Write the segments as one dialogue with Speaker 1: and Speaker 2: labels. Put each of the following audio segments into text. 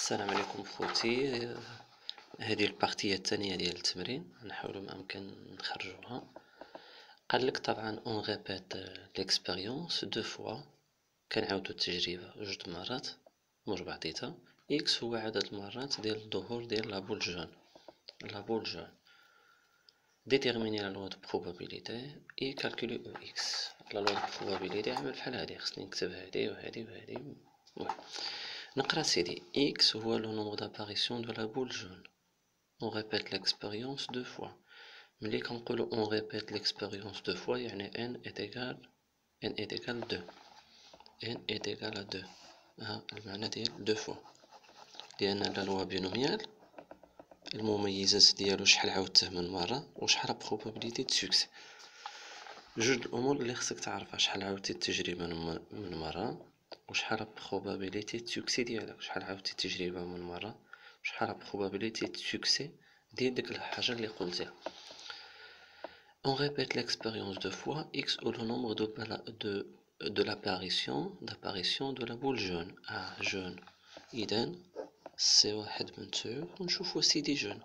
Speaker 1: السلام عليكم خوتي. هذه البارتية الثانية ديال التمرين نحاولوا ما امكن نخرجوها. قال لك طبعا اون ريبيت ليكسبيريونس دو فوا، كنعاودو التجربة جوج مرات مور بعضيتها. اكس هو عدد المرات ديال الظهور ديال لابول جون. ديتيرميني لا لوا دو بروبابيليتي اي كالكولي او اكس. لا لوا دو بروبابيليتي عمل بحال هادي، خصني نكتب هادي وهادي وهادي. المهم نقرا سيدي. x هو le nombre d'apparitions de la boule jaune. On répète l'expérience deux fois. ملي كنقولو on répète l'expérience deux fois يعني n est égal 2. n est égal à 2. ها المعنى ديال deux fois. لأن لا لوا بينوميال المميزات ديالو شحال عاودته من مرة وشحال لا probabilité de succès. جوج الأمور اللي خصك تعرفها: شحال عاودتي التجربة من مرة، وشحال probabilité de succès ديالك. شحال عاودتي التجربة من مرة وشحال probabilité de succès ديال ديك الحاجة اللي قلتيها. On répète l'expérience deux fois x ou le nombre de l'apparition de la boule jaune. jaune إذا سي واحد من تسعود ونشوفو سيدي جون.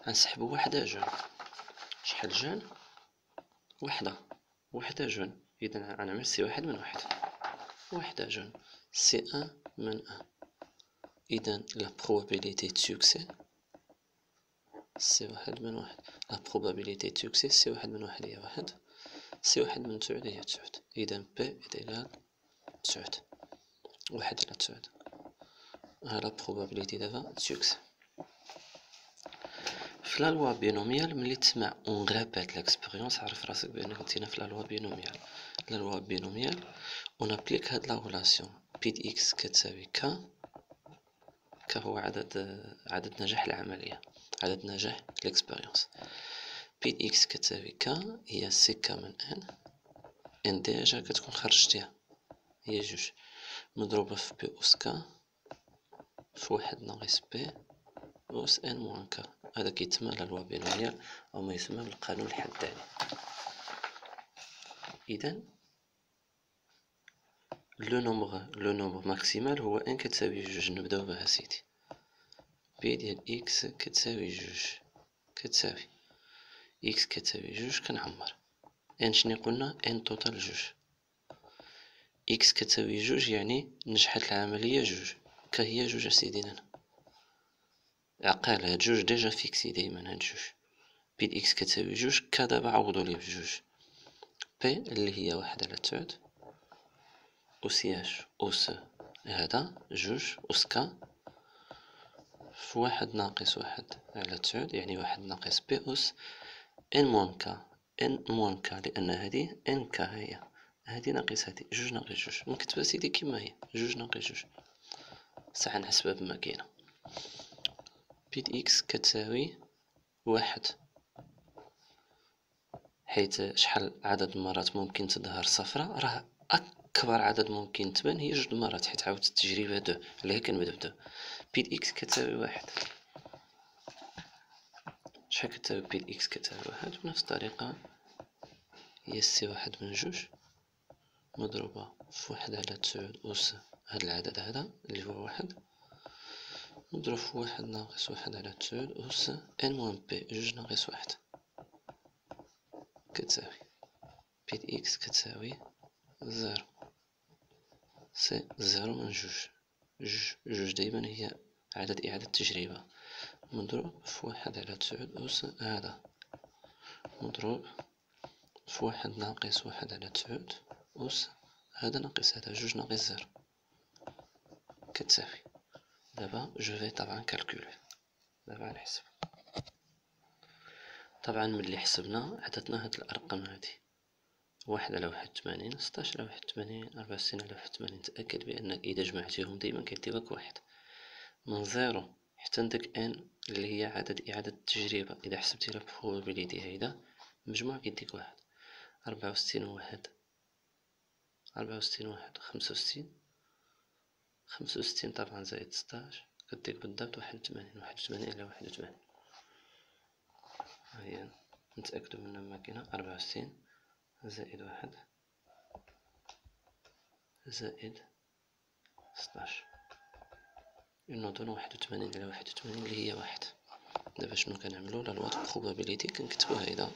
Speaker 1: غنسحبو وحدة جون. شحال جون؟ وحدة جون. إذا غنعمل سي واحد من واحد. وحدة جون سي ان من ان. إذا لا probabilité de succès سي واحد من واحد. لا probabilité de succès سي واحد من واحد هي واحد، سي واحد من تسعود هي تسعود. إذا بي إيكال تسعود. واحد على تسعود. ها لا probabilité دابا de succès. في لا لوا بينوميال ملي تسمع اون ريبيت ليكسبيريونس عرف راسك بأن كنتينا في لا لوا بينوميال. لا لوا بينوميال اون ابليك هاد لا غولاسيون بي دي اكس كتساوي ك هو عدد نجاح العملية، عدد نجاح ليكسبيريونس. بي دي اكس كتساوي ك هي سي ك من ان ديجا كتكون خرجتيها هي جوج مضروبة في بي أس ك في واحد ناقص بي أس ان موان ك. هذا كيتسمى لا لوا بينوميال أو ما يسمى بالقانون الحداني. إذا لو نومبر ماكسيمال هو ان كتساوي جوج. نبداو بها سيدي. بي ديال اكس كتساوي جوج كتساوي اكس كتساوي جوج كنعمر ان. شني قلنا؟ ان توتال جوج. اكس كتساوي جوج يعني نجحت العملية جوج. كهي جوج اسيدي هنا عقال هاد جوج ديجا فيكسي دايما هاد جوج. بي د اكس كتساوي جوج ك دابا عوضو ليه بجوج. بي اللي هي واحد على تسعود أسياش أس هذا جوج أس ك في واحد ناقص واحد على تسعود يعني واحد ناقص بي أس ان موان ك. ان موان ك لأن هادي ان ك هي هادي ناقص هادي جوج ناقص جوج. نكتبها سيدي كيما هي جوج ناقص جوج. ساعة نحسبها بماكينة. بي د اكس كتساوي واحد، حيت شحال عدد المرات ممكن تظهر صفرة راه أكبر عدد ممكن تبان هي جوج المرات، حيت عاودت التجربة دو علاه كنبدا بدو. بي د اكس كتساوي واحد. شحال كتساوي بي د اكس؟ كتساوي واحد. بنفس الطريقة هي سي واحد من جوج مضروبة في واحد على تسعود أس هاد العدد هذا اللي هو واحد مضروب في واحد ناقص واحد على تسعود أس ان موان بي جوج ناقص واحد كتساوي بي د اكس كتساوي زيرو. سي زيرو من جوج. جوج دايما هي عدد إعادة تجربة مضروب في واحد على تسعود أس هذا مضروب في واحد ناقص واحد على تسعود أس هذا ناقص هذا جوج ناقص زيرو كتساوي. دابا جو في طبعا كالكولي. دابا نحسب. طبعا ملي حسبنا عطاتنا هاد الأرقام هادي واحد على واحد وثمانين، ستاش على واحد وثمانين، 64 على واحد وثمانين. تأكد بأنك إذا جمعتيهم دايما كيعطيوك واحد. من زيرو حتى لديك ان اللي هي عدد إعادة التجربة إذا حسبتي لا probability هيدا مجموع كيديك واحد. 64 وواحد 64 وواحد 65. 65 طبعا زائد ستاش كديك بالضبط 81. 81 على 81 هيا نتأكدو من الماكينة. 64 زائد واحد زائد ستاش نوضون 81 على 81 اللي هي واحد. دابا شنو كنعملو؟ لا لوا د بروبابيليتي كنكتبو هيدا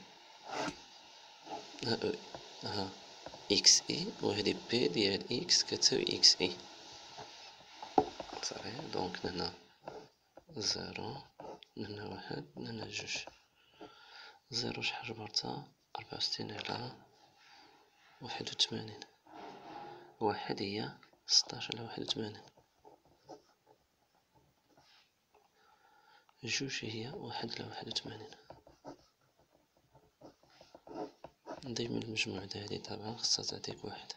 Speaker 1: ها اكس اي، وهادي بي ديال اكس كتساوي اكس اي. صافي، دونك هنا زيرو، هنا واحد، هنا جوج. زيرو شحال جبرتها؟ 64 على 81. واحد هي 16 على 81. جوج هي 1 على 81. دايما المجموع هادي طبعا خاصها تعطيك واحد.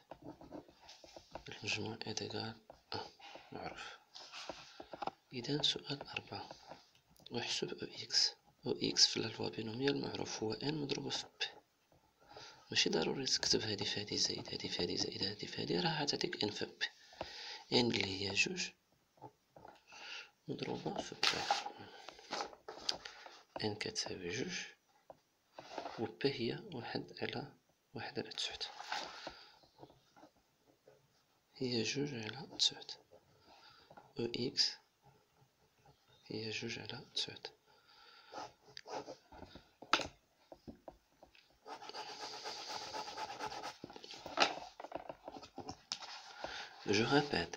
Speaker 1: المجموع إيكال معروف. إذا سؤال 4، احسب او اكس. او اكس في اللوا بينوميال معروف هو ان مضروبة في بي. ماشي ضروري تكتب هادي في هادي زائد هادي في هادي زائد هادي في هادي، راه تعطيك ان في بي. ان اللي هي جوج مضروبة في بي. ان كتساوي جوج و بي هي واحد على تسعود. هي جوج على تسعود. او اكس هي جوج على تسعود. جو ريبيت،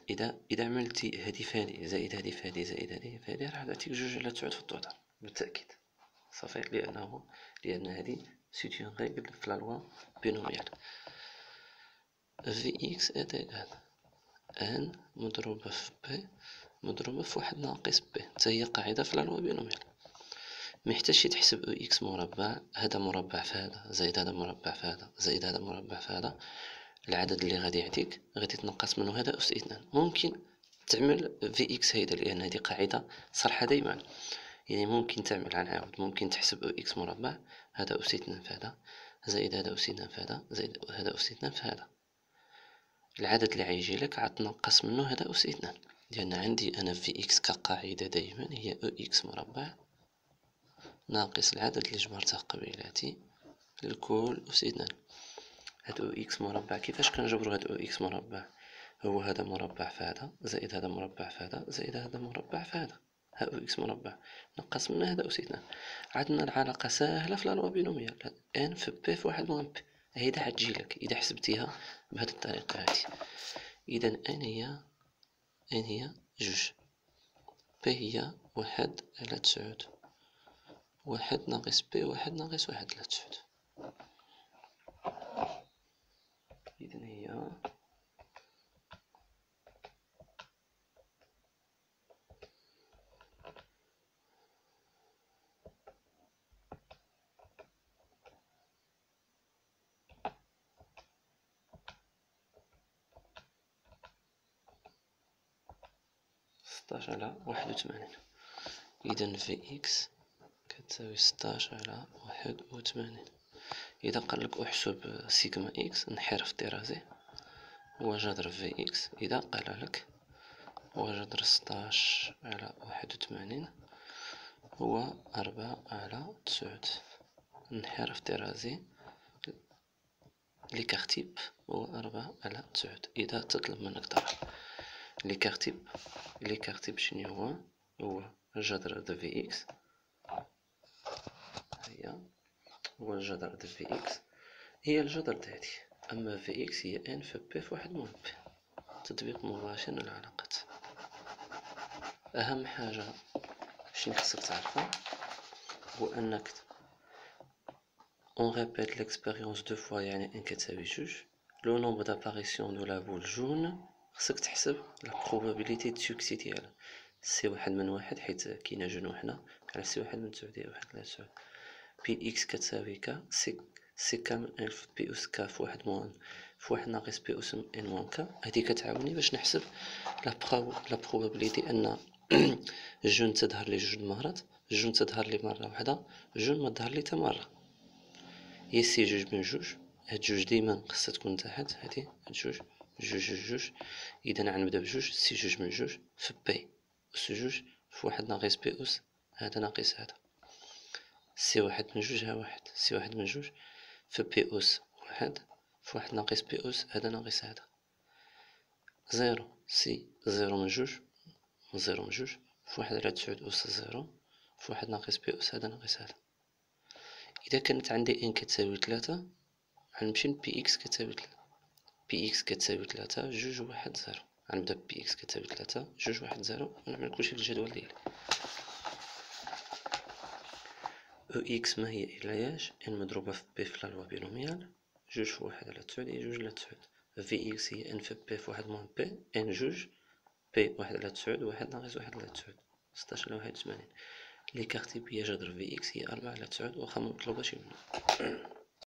Speaker 1: اذا عملتي هادي في هادي زائد هادي في هادي زائد هادي في هادي راه تعطيك جوج على تسعود في التوتال بالتاكيد. صافي، لان هادي سيت اون ريغل في لا لوا بينوميال. في اكس إيكال ان مضروبة في بي مضروبة في واحد ناقص بي، حتى هي قاعدة في لا لوا بينوميال. محتاجش تحسب او اكس مربع، هذا مربع في هذا زائد هذا مربع في هذا زائد هذا مربع في هذا. العدد اللي غادي يعطيك غادي تنقص منه هذا أس اثنان. ممكن تعمل في اكس هيدا لأن هذه قاعدة صالحة دايما، يعني ممكن تعمل نعاود ممكن تحسب او اكس مربع هذا أس اثنان في هذا زائد هذا أس اثنان في هذا زائد هذا أس اثنان في هذا. العدد اللي غيجي لك عاد تنقص منه هذا أس اثنان، لأن عندي أنا في اكس كقاعدة دايما هي او اكس مربع ناقص العدد اللي جبرته قبيلاتي الكل أس اثنان. هاد او اكس مربع كيفاش كنجبرو؟ هاد او اكس مربع هو هذا مربع في هذا زائد هذا مربع في هذا زائد هذا مربع في هذا. ها او اكس مربع نقص منه هذا أس اثنان. عندنا العلاقة ساهلة في لا لوا بينوميال، ان في بي في واحد موان بي. هيدا حتجيلك إذا حسبتيها بهاد الطريقة هادي. إذا ان هي جوج، بي هي واحد على تسعود، واحد ناقص بي واحد ناقص واحد على تسعود. إذن هي 16 على 81. إذا في إكس كتساوي 16 على 81. إذا قالك أحسب سيغما إكس انحرف طرازي هو جذر في إكس. إذا قالك هو جذر 16 على 81 هو 4 على 9. انحرف طرازي ليكارتيب هو 4 على 9. إذا تطلب منك طرح ليكارتيب شنو هو جذر د في إكس، هو الجذر د في إكس هي الجذر د هادي. أما في إكس هي ان في بي في واحد موان بي. تطبيق مباشر للعلاقات. أهم حاجة شنو خصك تعرفها هو أنك on répète l'expérience deux fois، يعني ان كتساوي جوج. لو نومبر داباريسيون دو لا بول جون خصك تحسب لا بروبابيليتي دو سوكسي ديالها. سي واحد من واحد حيت كاينه جون وحنا على سي واحد من تسعود هي واحد على تسعود. بي إكس كتساوي كا سي كامل ان في بي أس كا في واحد موان في واحد ناقص بي أس ان موان كا. هادي كتعاوني باش نحسب لا بروبابيليتي أن جون تظهر لي جوج مرات، جون تظهر لي مرة واحدة، جون ما تظهر لي تا مرة. هي سي جوج من جوج، هاد جوج ديما خاصها تكون تحت هادي هاد جوج جوج جوج. إذا غنبدا بجوج سي جوج من جوج في بي أس جوج في واحد ناقص بي أس هذا ناقص هذا. سي واحد من جوج ها واحد، سي واحد من جوج في بي أس واحد في واحد ناقص بي أس هذا ناقص هذا. زيرو سي زيرو من جوج من 0 ل 2 في 1 على 9 أس 0 في 1 ناقص بي أس هذا ناقص هذا. إذا كانت عندي إن كتساوي 3 غنمشي ل بي إكس كتساوي 3، بي إكس كتساوي 3 2 1 0. غنبدا بي إكس كتساوي 3 2 1 0 ونعمل كلشي في الجدول ديالي. او إكس ما هي إلا ياش إن مضروبة في بي في لا لوا بينوميال 2 في 1 على 9 هي 2 على 9. في إكس هي إن في بي في 1 موان بي إن 2 بي 1 على 9 1 ناقص 1 على 9 16 على 81. لي كارتي بيا جذر في إكس هي 4 على 9 واخا ممطلوباش منه.